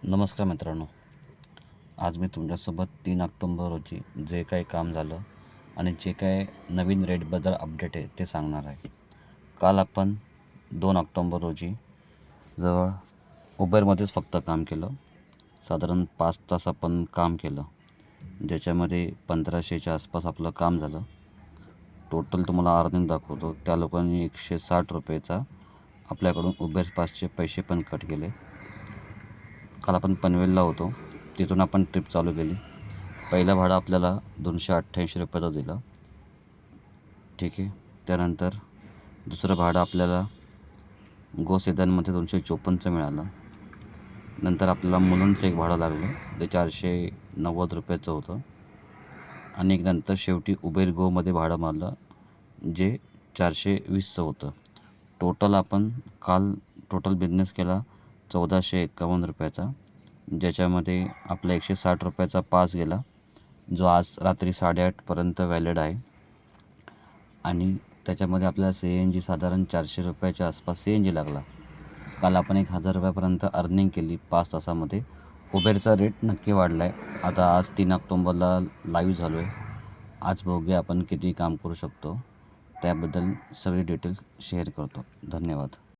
नमस्कार मित्रांनो, आज मी तुमच्यासोबत 3 ऑक्टोबर रोजी जे काही काम झालं आणि जे काही नवीन रेटबद्दल अपडेट आहे ते सांगणार आहे. काल आपण 2 ऑक्टोबर रोजी जवळ उबेरमध्येच फक्त काम केलं. साधारण 5 तास आपण काम केलं, ज्याच्यामध्ये 1500च्या आसपास आपलं काम झालं. टोटल तुम्हाला अर्निंग दाखवतो. त्या लोकांनी ₹160चा आपल्याकडून उबेर पासचे पैसे पण कट केले. काल आपण पनवेलला होतो, तिथून आपण ट्रिप चालू केली. पहिलं भाडं आपल्याला ₹288चं दिलं, ठीक आहे. त्यानंतर दुसरं भाडं आपल्याला गो सेदानमध्ये 254चं मिळालं. नंतर आपल्याला मुलुंडचं एक भाडं लागलं, ते ₹490चं होतं. आणि नंतर शेवटी उबेर गोमध्ये भाडं मारलं, जे 420चं होतं. टोटल आपण काल बिझनेस केला ₹1451, ज्याच्यामध्ये आपला ₹160चा पास गेला, जो आज रात्री 8:30पर्यंत व्हॅलिड आहे. आणि त्याच्यामध्ये आपल्याला CNG साधारण ₹400च्या आसपास CNG लागला. काल आपण ₹1000पर्यंत अर्निंग केली 5 तासामध्ये. उबेरचा रेट नक्की वाढला आहे. आता आज 3 ऑक्टोबरला लाईव्ह झालो आहे. आज बघूया आपण किती काम करू शकतो. त्याबद्दल सगळे डिटेल्स शेअर करतो. धन्यवाद.